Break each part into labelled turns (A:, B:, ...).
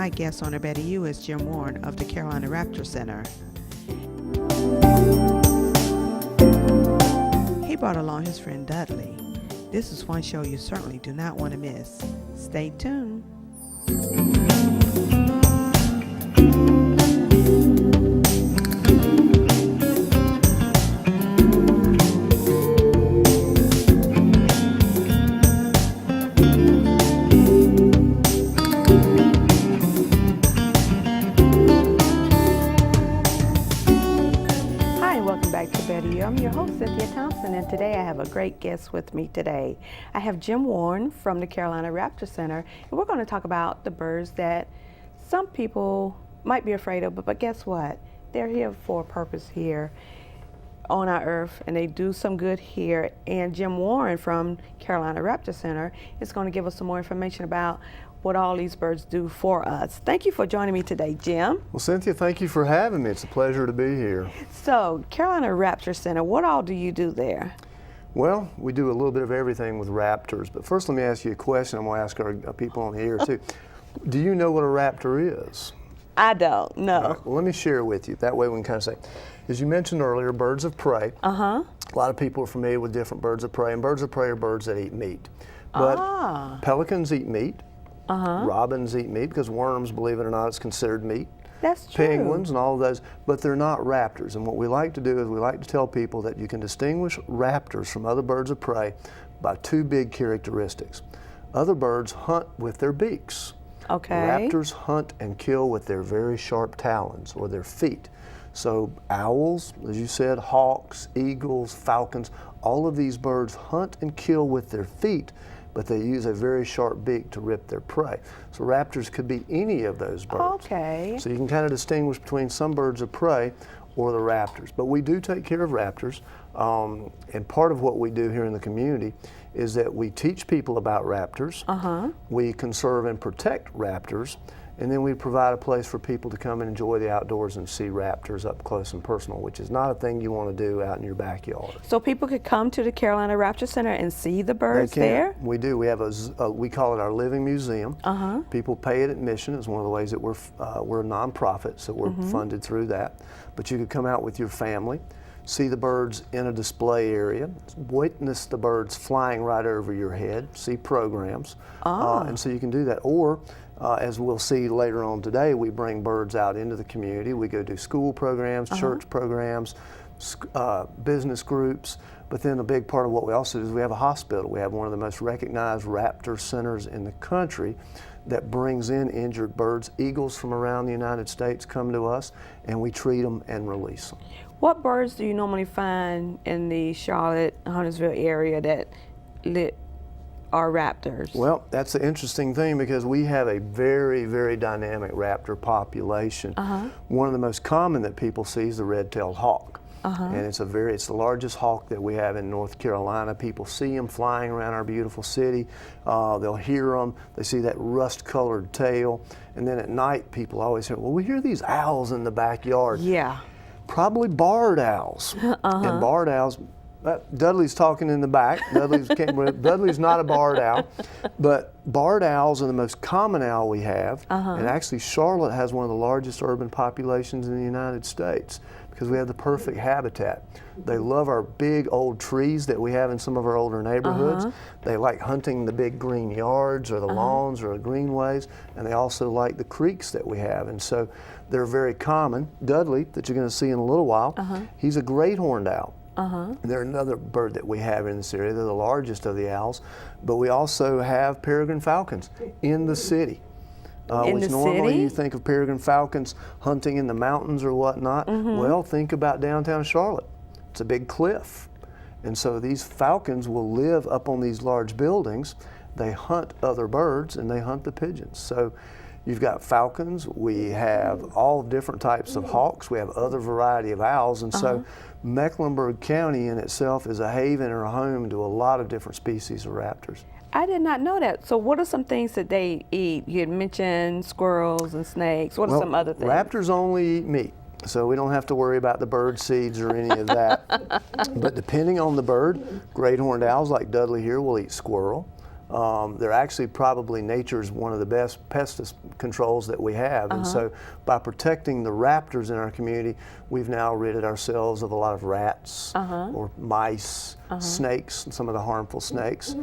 A: my guest on A Better You is Jim Warren of the Carolina Raptor Center. He brought along his friend Dudley. This is one show you certainly do not want to miss. Stay tuned. I'm your host, Cynthia Thompson, and today I have a great guest with me today. I have Jim Warren from the Carolina Raptor Center, and we're going to talk about the birds that some people might be afraid of, but guess what? They're here for a purpose here on our earth, and they do some good here. And Jim Warren from Carolina Raptor Center is going to give us some more information about what all these birds do for us. Thank you for joining me today, Jim.
B: Well, Cynthia, thank you for having me. It's a pleasure to be here.
A: So, Carolina Raptor Center, what all do you do there?
B: Well, we do a little bit of everything with raptors, but first let me ask you a question. I'm going to ask our people on here too. Do you know what a raptor is?
A: I don't, no.
B: Right, well, let me share with you. That way we can kind of say, as you mentioned earlier, birds of prey. A lot of people are familiar with different birds of prey, and birds of prey are birds that eat meat. But pelicans eat meat. Robins eat meat because worms, believe it or not, is considered meat.
A: That's true.
B: Penguins and all of those, but they're not raptors. And what we like to do is we like to tell people that you can distinguish raptors from other birds of prey by two big characteristics. Other birds hunt with their beaks.
A: Okay.
B: Raptors hunt and kill with their very sharp talons or their feet. So owls, as you said, hawks, eagles, falcons, all of these birds hunt and kill with their feet, but they use a very sharp beak to rip their prey. So raptors could be any of those birds.
A: Okay.
B: So you can kind of distinguish between some birds of prey or the raptors. But we do take care of raptors, and part of what we do here in the community is that we teach people about raptors, we conserve and protect raptors, and then we provide a place for people to come and enjoy the outdoors and see raptors up close and personal, which is not a thing you want to do out in your backyard.
A: So people could come to the Carolina Raptor Center and see the birds there?
B: We do. We have we call it our living museum. People pay an admission. It's one of the ways that we're a nonprofit, so we're funded through that. But you could come out with your family, see the birds in a display area, witness the birds flying right over your head, see programs, and so you can do that. Or as we'll see later on today, we bring birds out into the community. We go do school programs, church programs, business groups, but then a big part of what we also do is we have a hospital. We have one of the most recognized raptor centers in the country that brings in injured birds. Eagles from around the United States come to us, and we treat them and release them.
A: What birds do you normally find in the Charlotte, Huntersville area that are raptors?
B: Well, that's the interesting thing because we have a very, very dynamic raptor population. One of the most common that people see is the red-tailed hawk. And it's the largest hawk that we have in North Carolina. People see them flying around our beautiful city. They'll hear them. They see that rust-colored tail. And then at night, people always hear, well, we hear these owls in the backyard.
A: Yeah.
B: Probably barred owls. And barred owls, Dudley's talking in the back. Dudley's not a barred owl, but barred owls are the most common owl we have. And actually Charlotte has one of the largest urban populations in the United States because we have the perfect habitat. They love our big old trees that we have in some of our older neighborhoods. They like hunting the big green yards or the lawns or the greenways, and they also like the creeks that we have. And so they're very common. Dudley, that you're going to see in a little while, he's a great horned owl. They're another bird that we have in this area. They're the largest of the owls, but we also have peregrine falcons in the city. Which normally you think of peregrine falcons hunting in the mountains or whatnot. Well, think about downtown Charlotte. It's a big cliff. And so these falcons will live up on these large buildings. They hunt other birds and they hunt the pigeons. So you've got falcons, we have all different types of hawks, we have other variety of owls, and so Mecklenburg County in itself is a haven or a home to a lot of different species of raptors.
A: I did not know that. So what are some things that they eat? You had mentioned squirrels and snakes. What are some other things?
B: Raptors only eat meat, so we don't have to worry about the bird seeds or any of that. But depending on the bird, great horned owls like Dudley here will eat squirrel. They're actually probably nature's one of the best pest controls that we have. And so by protecting the raptors in our community, we've now ridded ourselves of a lot of rats or mice, snakes, some of the harmful snakes.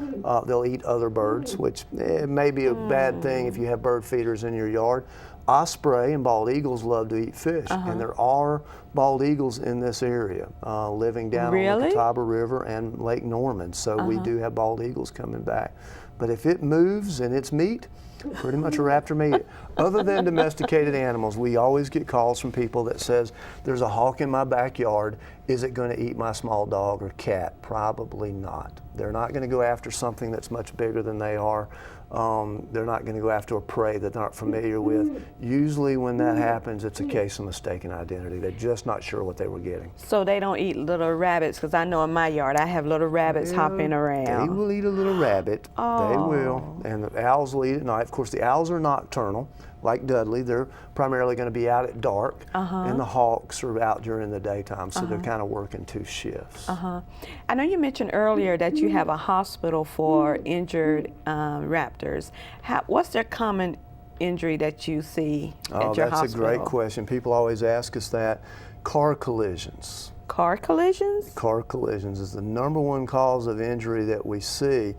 B: They'll eat other birds, which may be a bad thing if you have bird feeders in your yard. Osprey and bald eagles love to eat fish, and there are bald eagles in this area living down on the Catawba River and Lake Norman. So we do have bald eagles coming back. But if it moves and it's meat, pretty much a raptor may eat it. Other than domesticated animals, we always get calls from people that says, there's a hawk in my backyard, is it going to eat my small dog or cat? Probably not. They're not going to go after something that's much bigger than they are. They're not going to go after a prey that they're not familiar with. Usually when that happens, it's a case of mistaken identity. They're just not sure what they were getting.
A: So they don't eat little rabbits, because I know in my yard I have little rabbits hopping around.
B: They will eat a little rabbit. They will. And the owls will eat at night. Of course, the owls are nocturnal, like Dudley. They're primarily going to be out at dark, and the hawks are out during the daytime, so they're kind of working two shifts.
A: I know you mentioned earlier that you have a hospital for injured raptors. What's their common injury that you see at your hospital?
B: That's a great question. People always ask us that. Car collisions.
A: Car collisions?
B: Car collisions is the number one cause of injury that we see.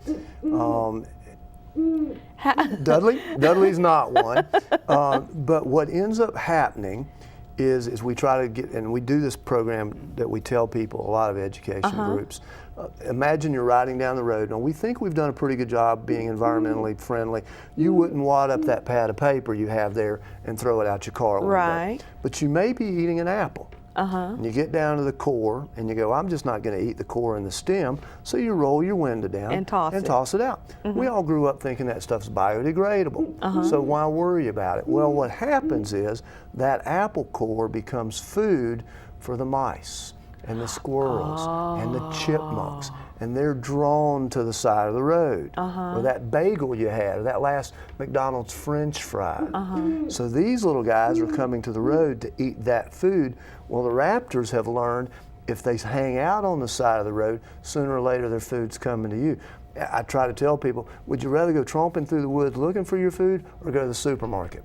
B: Dudley's not one. But what ends up happening is we try to get, and we do this program that we tell people, a lot of education groups. Imagine you're riding down the road. Now, we think we've done a pretty good job being environmentally friendly. You wouldn't wad up that pad of paper you have there and throw it out your car window.
A: Right.
B: But you may be eating an apple. And you get down to the core and you go, I'm just not going to eat the core and the stem, so you roll your window down
A: and toss
B: it out. We all grew up thinking that stuff's biodegradable, so why worry about it? Well, what happens is that apple core becomes food for the mice and the squirrels and the chipmunks, and they're drawn to the side of the road. Or that bagel you had, or that last McDonald's French fry. So these little guys are coming to the road to eat that food. Well, the raptors have learned if they hang out on the side of the road, sooner or later their food's coming to you. I try to tell people, would you rather go tromping through the woods looking for your food or go to the supermarket?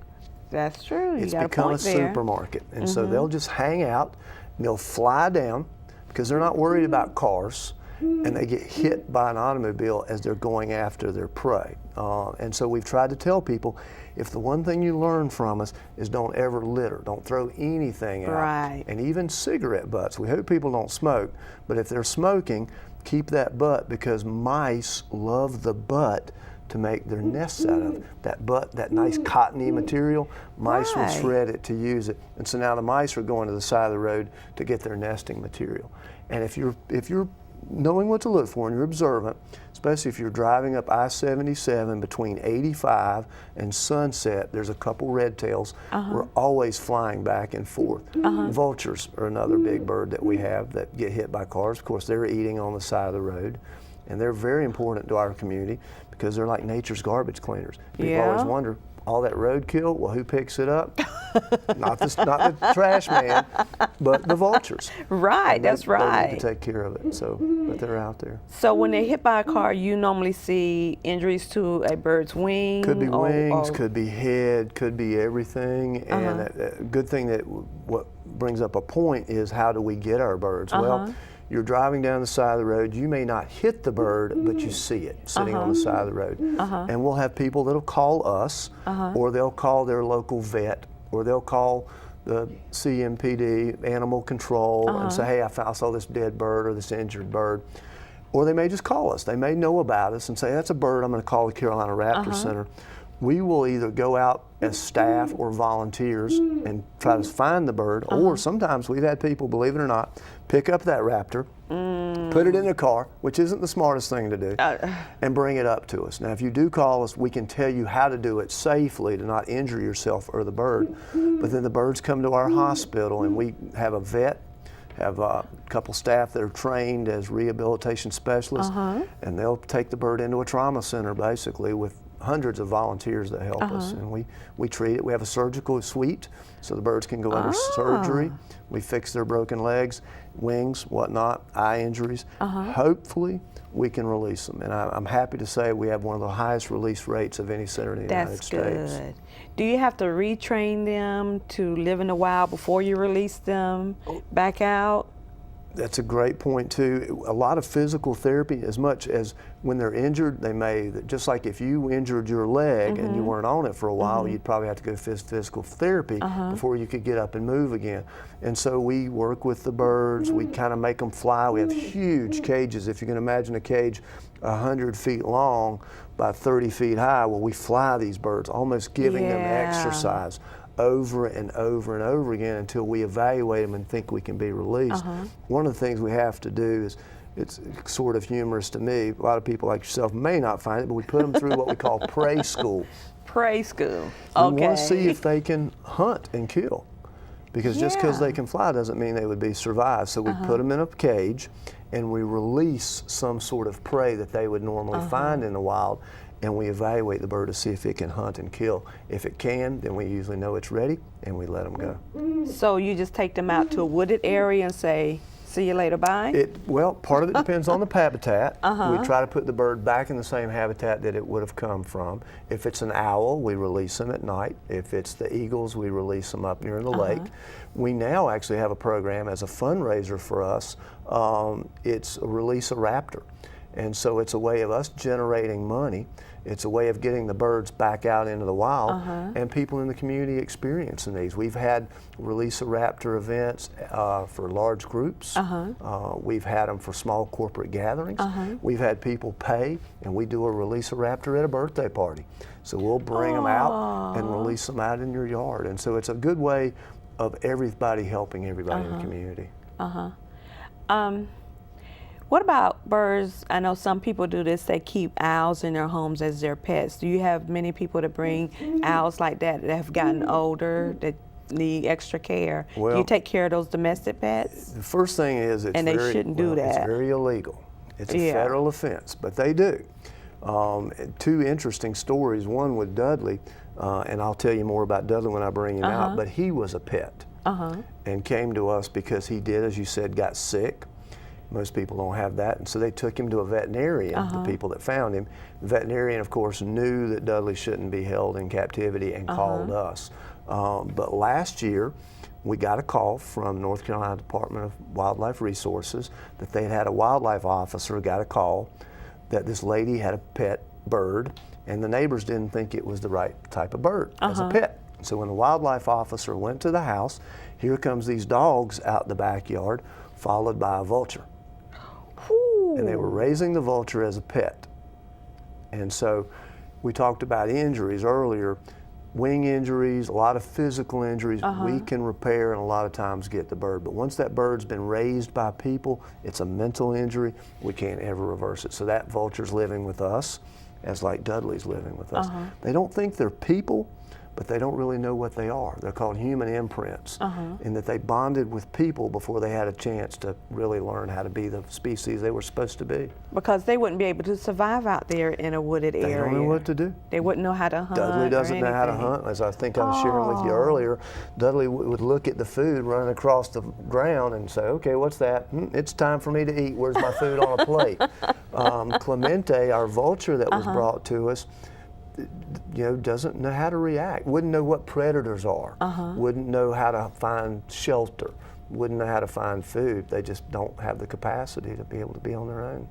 A: That's true.
B: It's become a supermarket. And so they'll just hang out, and they'll fly down because they're not worried about cars, and they get hit by an automobile as they're going after their prey. And so we've tried to tell people, if the one thing you learn from us is don't ever litter, don't throw anything out.
A: Right.
B: And even cigarette butts. We hope people don't smoke, but if they're smoking, keep that butt, because mice love the butt to make their nests out of. That butt, that nice cottony material, mice will shred it to use it. And so now the mice are going to the side of the road to get their nesting material. And if you're knowing what to look for and you're observant, especially if you're driving up I-77 between 85 and Sunset, there's a couple red tails. We're always flying back and forth. Vultures are another big bird that we have that get hit by cars. Of course, they're eating on the side of the road, and they're very important to our community because they're like nature's garbage cleaners. People always wonder, all that roadkill, well, who picks it up? not the trash man, but the vultures.
A: Right, that's right.
B: They need to take care of it, so, but they're out there.
A: So when they're hit by a car, you normally see injuries to a bird's wing?
B: Could be wings, could be head, could be everything. And a good thing that what brings up a point is, how do we get our birds? Well, you're driving down the side of the road, you may not hit the bird, but you see it sitting on the side of the road. And we'll have people that'll call us, or they'll call their local vet, or they'll call the CMPD, animal control, and say, hey, I saw this dead bird or this injured bird. Or they may just call us. They may know about us and say, that's a bird, I'm going to call the Carolina Raptor Center. We will either go out as staff or volunteers and try to find the bird, or sometimes we've had people, believe it or not, pick up that raptor, put it in a car, which isn't the smartest thing to do, and bring it up to us. Now, if you do call us, we can tell you how to do it safely to not injure yourself or the bird. But then the birds come to our hospital, and we have a vet, have a couple staff that are trained as rehabilitation specialists, and they'll take the bird into a trauma center, basically, with hundreds of volunteers that help us, and we treat it. We have a surgical suite, so the birds can go under surgery. We fix their broken legs, wings, whatnot, eye injuries. Hopefully, we can release them, and I'm happy to say we have one of the highest release rates of any center in the United States.
A: That's good. Do you have to retrain them to live in the wild before you release them back out?
B: That's a great point too. A lot of physical therapy, as much as when they're injured, they may, just like if you injured your leg and you weren't on it for a while, you'd probably have to go physical therapy before you could get up and move again. And so we work with the birds, we kind of make them fly. We have huge cages. If you can imagine a cage 100 feet long by 30 feet high, well, we fly these birds, almost giving them exercise over and over and over again until we evaluate them and think we can be released. One of the things we have to do is, it's sort of humorous to me, a lot of people like yourself may not find it, but we put them through what we call prey school.
A: Prey school,
B: We want to see if they can hunt and kill. Because just because they can fly doesn't mean they would be survived. So we put them in a cage and we release some sort of prey that they would normally find in the wild, and we evaluate the bird to see if it can hunt and kill. If it can, then we usually know it's ready and we let them go.
A: So you just take them out to a wooded area and say, see you later, bye?
B: Well, part of it depends on the habitat. We try to put the bird back in the same habitat that it would have come from. If it's an owl, we release them at night. If it's the eagles, we release them up near the lake. We now actually have a program as a fundraiser for us. It's a Release a Raptor. And so it's a way of us generating money. It's a way of getting the birds back out into the wild and people in the community experiencing these. We've had Release a Raptor events for large groups. We've had them for small corporate gatherings. We've had people pay, and we do a Release a Raptor at a birthday party. So we'll bring them out and release them out in your yard. And so it's a good way of everybody helping everybody in the community.
A: What about birds? I know some people do this, they keep owls in their homes as their pets. Do you have many people that bring owls like that have gotten older, that need extra care?
B: Well,
A: do you take care of those domestic pets?
B: The first thing is it's
A: and they shouldn't do that.
B: It's very illegal. It's a federal offense, but they do. Two interesting stories, one with Dudley, and I'll tell you more about Dudley when I bring him out, but he was a pet and came to us because he did, as you said, got sick. Most people don't have that, and so they took him to a veterinarian, the people that found him. The veterinarian, of course, knew that Dudley shouldn't be held in captivity and called us. But last year, we got a call from North Carolina Department of Wildlife Resources that they had a wildlife officer got a call that this lady had a pet bird, and the neighbors didn't think it was the right type of bird as a pet. So when the wildlife officer went to the house, here comes these dogs out in the backyard, followed by a vulture. And they were raising the vulture as a pet. And so we talked about injuries earlier, wing injuries, a lot of physical injuries we can repair and a lot of times get the bird. But once that bird's been raised by people, it's a mental injury, we can't ever reverse it. So that vulture's living with us, as like Dudley's living with us. They don't think they're people, but they don't really know what they are. They're called human imprints, in that they bonded with people before they had a chance to really learn how to be the species they were supposed to be.
A: Because they wouldn't be able to survive out there in a wooded area.
B: They don't know what to do.
A: They wouldn't know how to hunt.
B: Dudley doesn't know how to hunt. As I think I was sharing with you earlier, Dudley would look at the food running across the ground and say, okay, what's that? It's time for me to eat. Where's my food on a plate? Clemente, our vulture that was brought to us, doesn't know how to react, wouldn't know what predators are, wouldn't know how to find shelter, wouldn't know how to find food. They just don't have the capacity to be able to be on their own.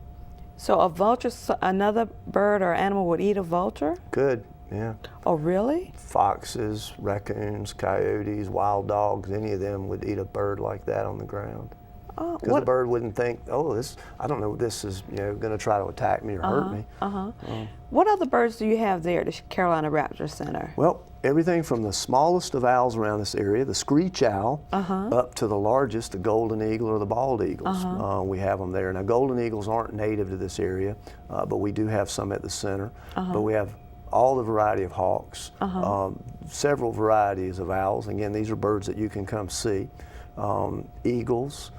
A: So a vulture, another bird or animal would eat a vulture?
B: Could, yeah.
A: Oh, really?
B: Foxes, raccoons, coyotes, wild dogs, any of them would eat a bird like that on the ground. Because the bird wouldn't think, I don't know, this is going to try to attack me or hurt me.
A: What other birds do you have there at the Carolina Raptor Center?
B: Well, everything from the smallest of owls around this area, the screech owl, up to the largest, the golden eagle or the bald eagles. We have them there. Now, golden eagles aren't native to this area, but we do have some at the center. But we have all the variety of hawks, several varieties of owls. Again, these are birds that you can come see. Eagles.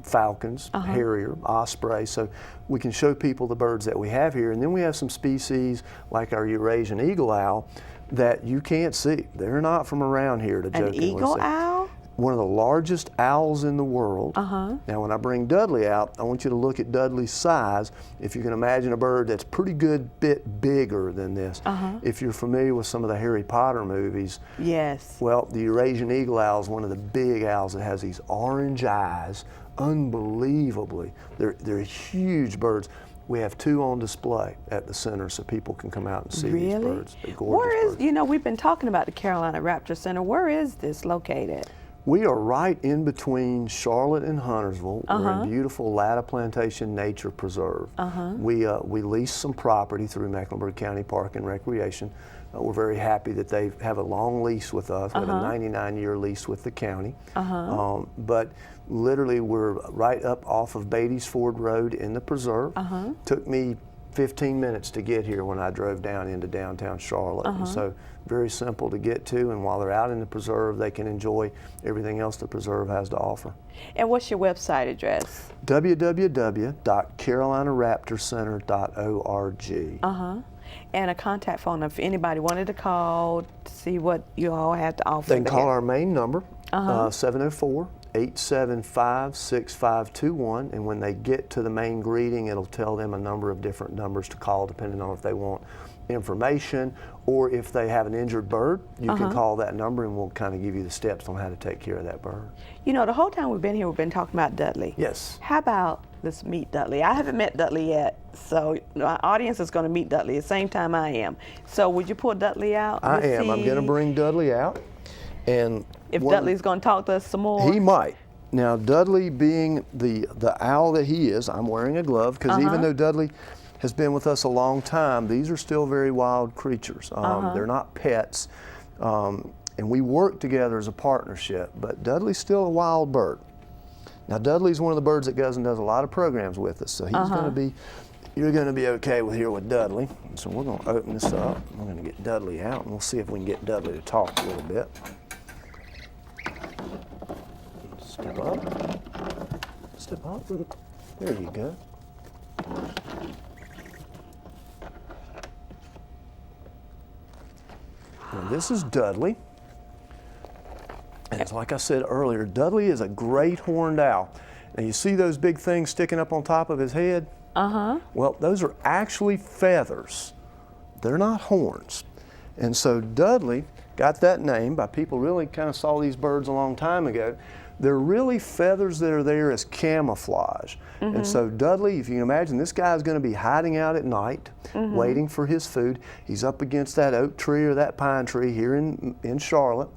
B: falcons, harrier, osprey. So we can show people the birds that we have here. And then we have some species like our Eurasian eagle owl that you can't see. They're not from around here, to
A: An
B: jokingly
A: eagle
B: say.
A: owl?
B: One of the largest owls in the world. Now when I bring Dudley out, I want you to look at Dudley's size. If you can imagine a bird that's pretty good bit bigger than this. If you're familiar with some of the Harry Potter movies,
A: Yes.
B: well, the Eurasian eagle owl is one of the big owls that has these orange eyes, unbelievably. They're huge birds. We have 2 on display at the center so people can come out and see these birds. They're gorgeous
A: Where is,
B: birds.
A: you know, we've been talking about the Carolina Raptor Center. Where is this located?
B: We are right in between Charlotte and Huntersville. We're in beautiful Latta Plantation Nature Preserve. We lease some property through Mecklenburg County Park and Recreation. We're very happy that they have a long lease with us. We have a 99-year lease with the county. But literally we're right up off of Beatty's Ford Road in the preserve. Took me 15 minutes to get here when I drove down into downtown Charlotte. And so very simple to get to, and while they're out in the preserve, they can enjoy everything else the preserve has to offer.
A: And what's your website address?
B: www.carolinaraptorcenter.org.
A: And a contact phone if anybody wanted to call to see what you all have to offer.
B: They can call
A: there.
B: our main number, 704-875-6521, and when they get to the main greeting, it'll tell them a number of different numbers to call depending on if they want information or if they have an injured bird. You can call that number and we'll kind of give you the steps on how to take care of that bird.
A: You know, the whole time we've been here, we've been talking about Dudley.
B: Yes.
A: How about let's meet Dudley? I haven't met Dudley yet, so my audience is going to meet Dudley at the same time I am. So would you pull Dudley out?
B: I am. I'm going to bring Dudley out. And
A: if Dudley's going to talk to us some more.
B: He might. Now, Dudley being the owl that he is, I'm wearing a glove because even though Dudley has been with us a long time, these are still very wild creatures. They're not pets. And we work together as a partnership, but Dudley's still a wild bird. Now, Dudley's one of the birds that goes and does a lot of programs with us, so he's going to be, you're going to be okay here with Dudley. So we're going to open this up. We're going to get Dudley out, and we'll see if we can get Dudley to talk a little bit. Step up. Step up. There you go. Now, this is Dudley. And it's like I said earlier, Dudley is a great horned owl. Now you see those big things sticking up on top of his head? Well, those are actually feathers. They're not horns. And so Dudley got that name by people really kind of saw these birds a long time ago. They're really feathers that are there as camouflage. And so Dudley, if you can imagine, this guy's going to be hiding out at night, waiting for his food. He's up against that oak tree or that pine tree here in Charlotte.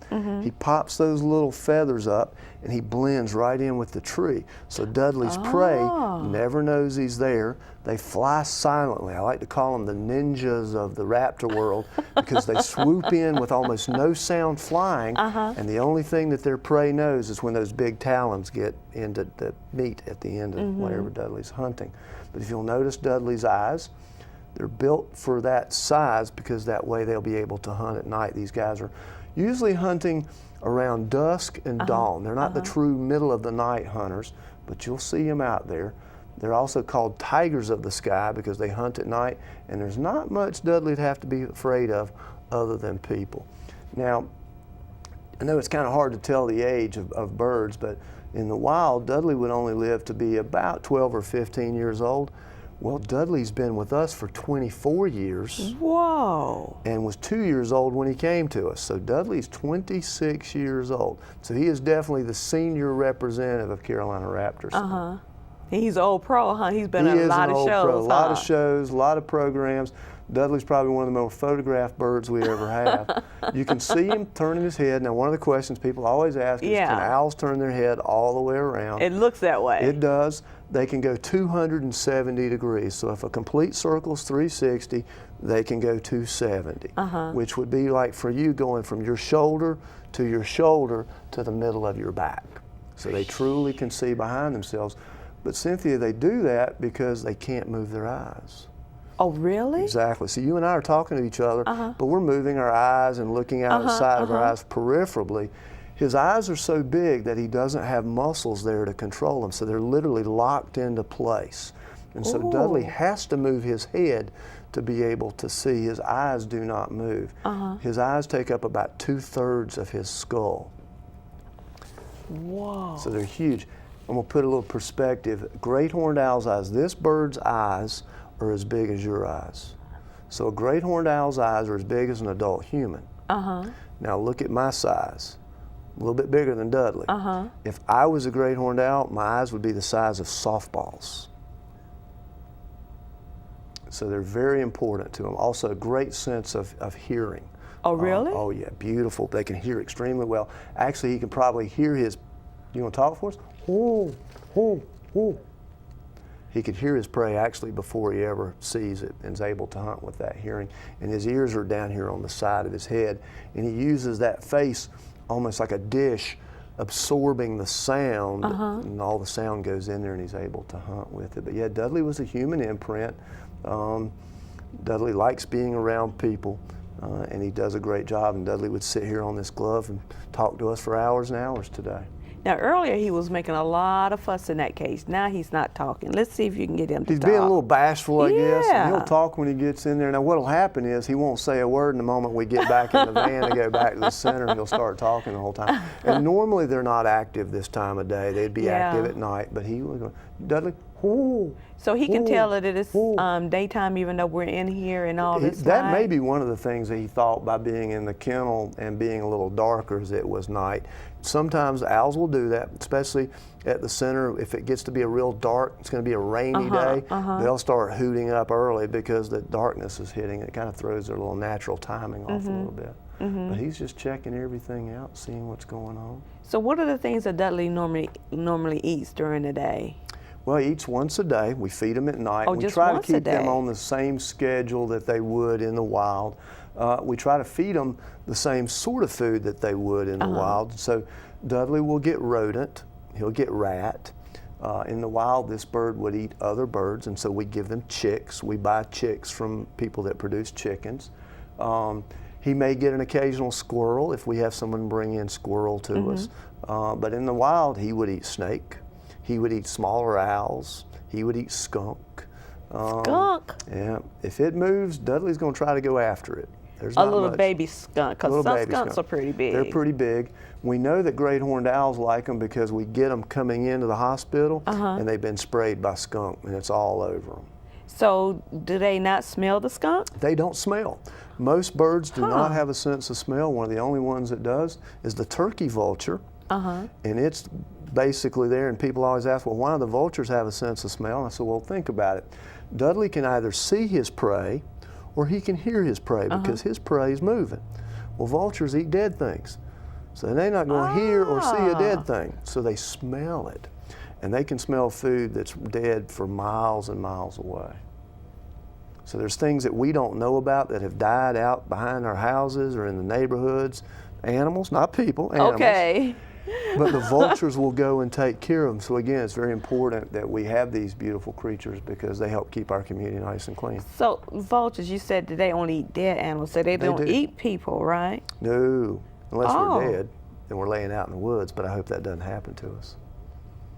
B: He pops those little feathers up and he blends right in with the tree. So Dudley's prey never knows he's there. They fly silently. I like to call them the ninjas of the raptor world because they swoop in with almost no sound flying, and the only thing that their prey knows is when those big talons get into the meat at the end of whatever Dudley's hunting. But if you'll notice Dudley's eyes, they're built for that size because that way they'll be able to hunt at night. These guys are usually hunting around dusk and dawn. They're not the true middle of the night hunters, but you'll see them out there. They're also called tigers of the sky because they hunt at night, and there's not much Dudley'd have to be afraid of other than people. Now, I know it's kind of hard to tell the age of birds, but in the wild, Dudley would only live to be about 12 or 15 years old. Well, Dudley's been with us for 24 years.
A: Whoa.
B: And was 2 years old when he came to us. So Dudley's 26 years old. So he is definitely the senior representative of Carolina Raptor.
A: He's an old pro, huh? He's been
B: He
A: on
B: is
A: a lot
B: an
A: of
B: old
A: shows.
B: pro. A lot of shows, a lot of programs. Dudley's probably one of the most photographed birds we ever have. You can see him turning his head. Now, one of the questions people always ask is, can owls turn their head all the way around?
A: It looks that way.
B: It does. They can go 270 degrees. So if a complete circle is 360, they can go 270, which would be like for you going from your shoulder to the middle of your back. So they truly can see behind themselves. But Cynthia, they do that because they can't move their eyes.
A: Oh, really?
B: Exactly. So you and I are talking to each other, but we're moving our eyes and looking out the side of our eyes peripherally. His eyes are so big that he doesn't have muscles there to control them, so they're literally locked into place. And so Dudley has to move his head to be able to see. His eyes do not move. His eyes take up about 2/3 of his skull.
A: Whoa.
B: So they're huge. I'm going to put a little perspective. Great horned owl's eyes, this bird's eyes are as big as your eyes. So a great horned owl's eyes are as big as an adult human. Now look at my size, a little bit bigger than Dudley. If I was a great horned owl, my eyes would be the size of softballs. So they're very important to them. Also a great sense of hearing.
A: Oh, really?
B: Oh yeah, beautiful. They can hear extremely well. Actually, he can probably hear his, you want to talk for us? Oh, oh, oh. He could hear his prey actually before he ever sees it and is able to hunt with that hearing. And his ears are down here on the side of his head. And he uses that face almost like a dish, absorbing the sound, and all the sound goes in there and he's able to hunt with it. But yeah, Dudley was a human imprint. Dudley likes being around people. And he does a great job, and Dudley would sit here on this glove and talk to us for hours and hours today.
A: Now, earlier he was making a lot of fuss in that cage. Now he's not talking. Let's see if you can get him to
B: He's
A: talk.
B: being a little bashful, I guess, and
A: Yeah.
B: he'll talk when he gets in there. Now, what'll happen is he won't say a word, and the moment we get back in the van and go back to the center, he'll start talking the whole time. And normally they're not active this time of day. They'd be active at night, but he was going, Dudley, oh.
A: So he can tell that it is daytime even though we're in here and all this
B: That
A: night?
B: may be one of the things that he thought by being in the kennel and being a little darker as it was night. Sometimes owls will do that, especially at the center. If it gets to be a real dark, it's going to be a rainy day, they'll start hooting up early because the darkness is hitting. It kind of throws their little natural timing off a little bit. But he's just checking everything out, seeing what's going on.
A: So what are the things that Dudley normally eats during the day?
B: Well, he eats once a day. We feed them at night.
A: Oh,
B: we
A: just
B: try
A: once
B: to
A: a
B: keep them
A: day.
B: on the same schedule that they would in the wild. We try to feed them the same sort of food that they would in the wild. So Dudley will get rodent, he'll get rat. In the wild, this bird would eat other birds, and so we give them chicks. We buy chicks from people that produce chickens. He may get an occasional squirrel if we have someone bring in squirrel to us. But in the wild, he would eat snake. He would eat smaller owls. He would eat skunk.
A: Skunk?
B: Yeah. If it moves, Dudley's going to try to go after it. There's
A: A
B: not
A: little
B: much.
A: baby skunk, because some skunks are pretty big.
B: They're pretty big. We know that great horned owls like them because we get them coming into the hospital and they've been sprayed by skunk and it's all over them.
A: So do they not smell the skunk?
B: They don't smell. Most birds do not have a sense of smell. One of the only ones that does is the turkey vulture. And it's basically there, and people always ask, well, why do the vultures have a sense of smell? And I said, well, think about it. Dudley can either see his prey or he can hear his prey because his prey is moving. Well, vultures eat dead things. So they're not going to hear or see a dead thing. So they smell it. And they can smell food that's dead for miles and miles away. So there's things that we don't know about that have died out behind our houses or in the neighborhoods. Animals, not people, animals.
A: Okay.
B: But the vultures will go and take care of them. So again, it's very important that we have these beautiful creatures because they help keep our community nice and clean.
A: So vultures, you said that they only eat dead animals, so they don't
B: do.
A: eat people, right?
B: No, unless we're dead and we're laying out in the woods, but I hope that doesn't happen to us.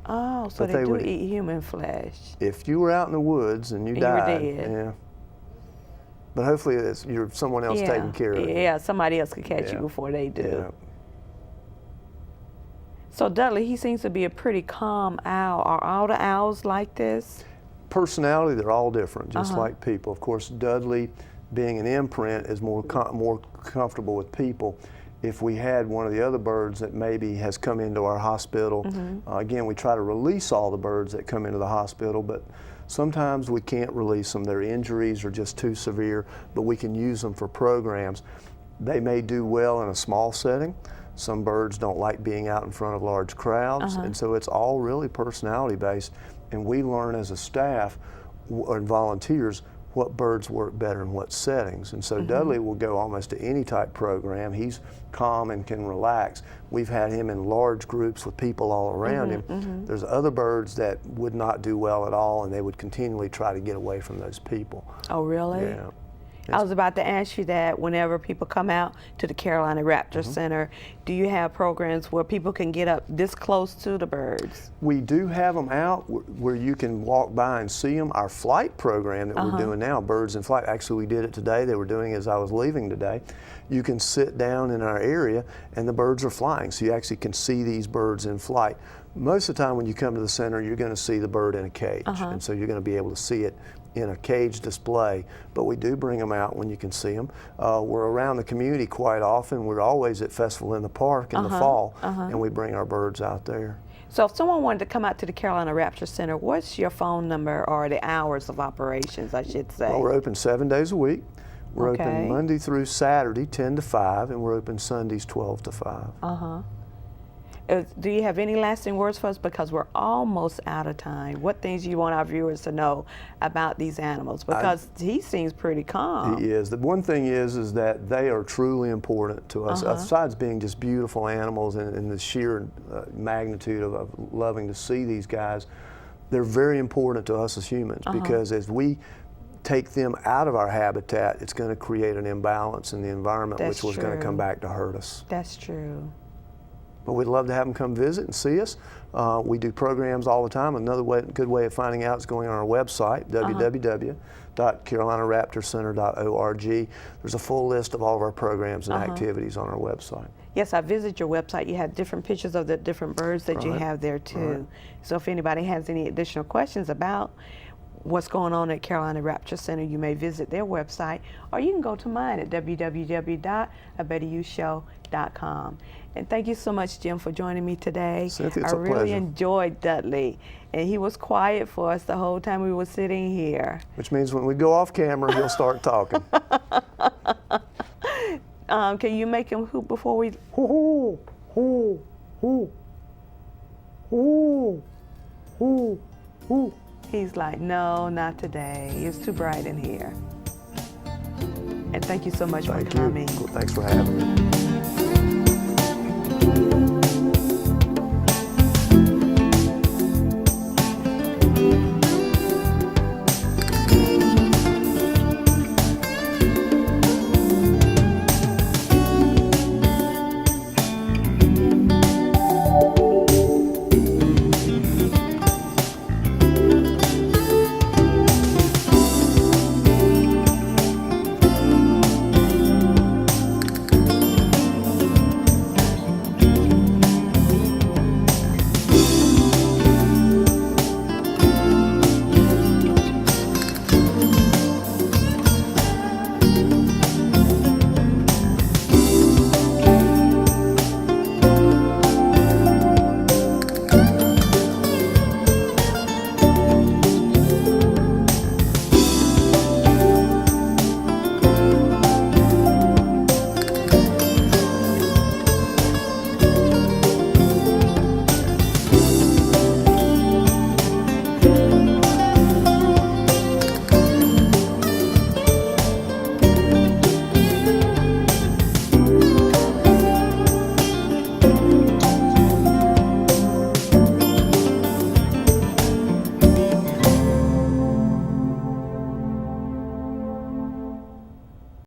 A: Oh, so
B: But
A: they
B: they
A: do
B: would-
A: eat human flesh.
B: If you were out in the woods and you
A: And you were
B: died,
A: dead.
B: yeah. But hopefully you're someone else taking care of you.
A: Yeah, somebody else could catch you
B: Yeah.
A: before they do.
B: Yeah.
A: So Dudley, he seems to be a pretty calm owl. Are all the owls like this?
B: Personality, they're all different, just like people. Of course, Dudley, being an imprint, is more comfortable with people. If we had one of the other birds that maybe has come into our hospital, again, we try to release all the birds that come into the hospital, but sometimes we can't release them. Their injuries are just too severe, but we can use them for programs. They may do well in a small setting. Some birds don't like being out in front of large crowds, and so it's all really personality based. And we learn as a staff and volunteers what birds work better in what settings. And so Dudley will go almost to any type program. He's calm and can relax. We've had him in large groups with people all around him. There's other birds that would not do well at all, and they would continually try to get away from those people.
A: Oh, really?
B: Yeah.
A: I was about to ask you that whenever people come out to the Carolina Raptor Center, do you have programs where people can get up this close to the birds?
B: We do have them out where you can walk by and see them. Our flight program that we're doing now, Birds in Flight, actually we did it today. They were doing it as I was leaving today. You can sit down in our area and the birds are flying, so you actually can see these birds in flight. Most of the time when you come to the center, you're going to see the bird in a cage, and so you're going to be able to see it in a cage display, but we do bring them out when you can see them. We're around the community quite often. We're always at Festival in the Park in the fall, and we bring our birds out there.
A: So if someone wanted to come out to the Carolina Raptor Center, what's your phone number or the hours of operations, I should say?
B: Well, we're open 7 days a week. We're
A: Okay.
B: open Monday through Saturday, 10 to 5, and we're open Sundays, 12 to 5.
A: Do you have any lasting words for us? Because we're almost out of time. What things do you want our viewers to know about these animals? Because he seems pretty calm.
B: He is. The one thing is that they are truly important to us. Besides being just beautiful animals and the sheer magnitude of loving to see these guys, they're very important to us as humans because as we take them out of our habitat, it's going to create an imbalance in the environment,
A: That's
B: which was going to come
A: true.
B: back to hurt us.
A: That's true.
B: But we'd love to have them come visit and see us. We do programs all the time. Another good way of finding out is going on our website, www.carolinaraptorcenter.org. There's a full list of all of our programs and activities on our website.
A: Yes, I visited your website. You had different pictures of the different birds that you have there too. So if anybody has any additional questions about what's going on at Carolina Raptor Center, you may visit their website, or you can go to mine at www.abetteryouShow.com. And thank you so much, Jim, for joining me today.
B: Cynthia, it's
A: I
B: a
A: really
B: pleasure.
A: enjoyed Dudley, and he was quiet for us the whole time we were sitting here.
B: Which means when we go off camera, he'll start talking.
A: Can you make him hoop before we?
B: Hoo, hoo, hoo, hoo, hoo, hoo.
A: He's like, no, not today. It's too bright in here. And thank you so much for
B: Thank
A: coming.
B: you. Thanks for having me.